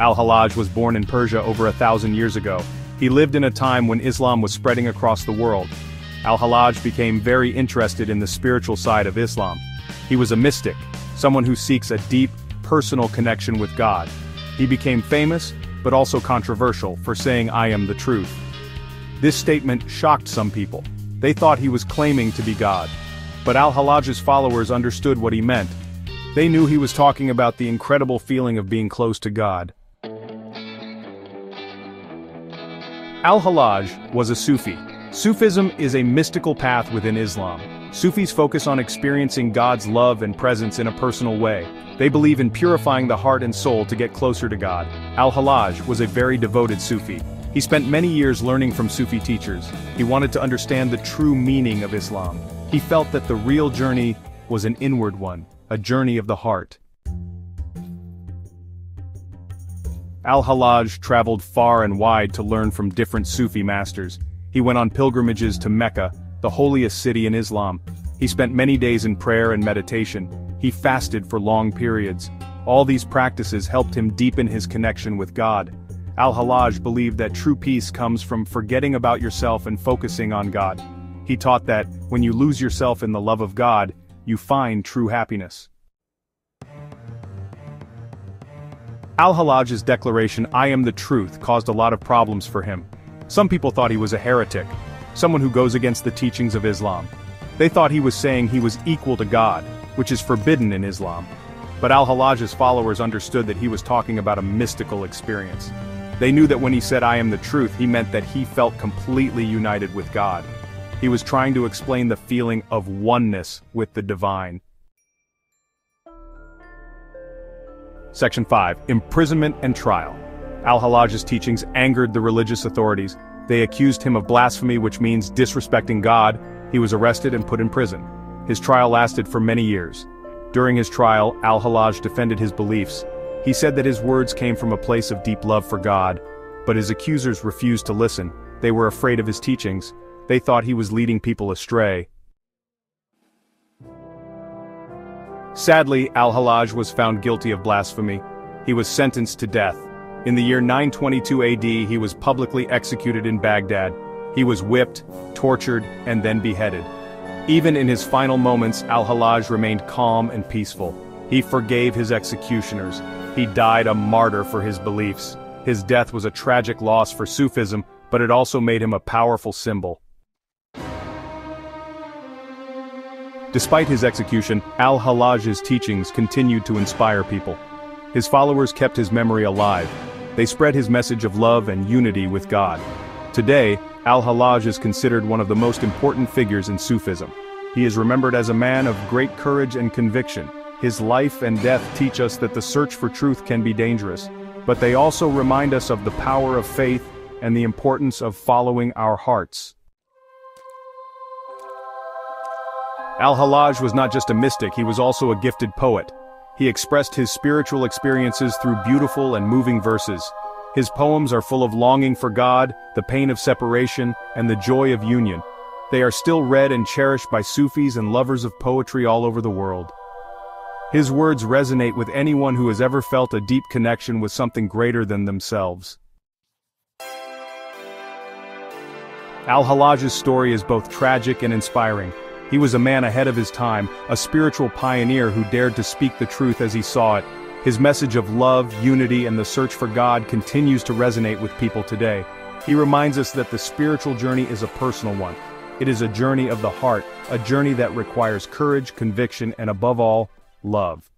Al-Hallaj was born in Persia over 1,000 years ago. He lived in a time when Islam was spreading across the world. Al-Hallaj became very interested in the spiritual side of Islam. He was a mystic, someone who seeks a deep, personal connection with God. He became famous, but also controversial, for saying, "I am the truth." This statement shocked some people. They thought he was claiming to be God. But Al-Hallaj's followers understood what he meant. They knew he was talking about the incredible feeling of being close to God. Al-Hallaj was a Sufi. Sufism is a mystical path within Islam. Sufis focus on experiencing God's love and presence in a personal way. They believe in purifying the heart and soul to get closer to God. Al-Hallaj was a very devoted Sufi. He spent many years learning from Sufi teachers. He wanted to understand the true meaning of Islam. He felt that the real journey was an inward one, a journey of the heart. Al-Hallaj traveled far and wide to learn from different Sufi masters. He went on pilgrimages to Mecca, the holiest city in Islam. He spent many days in prayer and meditation. He fasted for long periods. All these practices helped him deepen his connection with God. Al-Hallaj believed that true peace comes from forgetting about yourself and focusing on God. He taught that, when you lose yourself in the love of God, you find true happiness. Al-Hallaj's declaration, "I am the truth," caused a lot of problems for him. Some people thought he was a heretic, someone who goes against the teachings of Islam. They thought he was saying he was equal to God, which is forbidden in Islam. But Al-Hallaj's followers understood that he was talking about a mystical experience. They knew that when he said, "I am the truth," he meant that he felt completely united with God. He was trying to explain the feeling of oneness with the divine. Section 5. Imprisonment and Trial. Al-Hallaj's teachings angered the religious authorities. They accused him of blasphemy, which means disrespecting God. He was arrested and put in prison. His trial lasted for many years. During his trial, Al-Hallaj defended his beliefs. He said that his words came from a place of deep love for God, but his accusers refused to listen. They were afraid of his teachings. They thought he was leading people astray. Sadly, Al-Hallaj was found guilty of blasphemy. He was sentenced to death. In the year 922 AD, he was publicly executed in Baghdad. He was whipped, tortured, and then beheaded. Even in his final moments, Al-Hallaj remained calm and peaceful. He forgave his executioners. He died a martyr for his beliefs. His death was a tragic loss for Sufism, but it also made him a powerful symbol. Despite his execution, Al-Hallaj's teachings continued to inspire people. His followers kept his memory alive. They spread his message of love and unity with God. Today, Al-Hallaj is considered one of the most important figures in Sufism. He is remembered as a man of great courage and conviction. His life and death teach us that the search for truth can be dangerous, but they also remind us of the power of faith and the importance of following our hearts. Al-Hallaj was not just a mystic, he was also a gifted poet. He expressed his spiritual experiences through beautiful and moving verses. His poems are full of longing for God, the pain of separation, and the joy of union. They are still read and cherished by Sufis and lovers of poetry all over the world. His words resonate with anyone who has ever felt a deep connection with something greater than themselves. Al-Hallaj's story is both tragic and inspiring. He was a man ahead of his time, a spiritual pioneer who dared to speak the truth as he saw it. His message of love, unity, and the search for God continues to resonate with people today. He reminds us that the spiritual journey is a personal one. It is a journey of the heart, a journey that requires courage, conviction, and above all, love.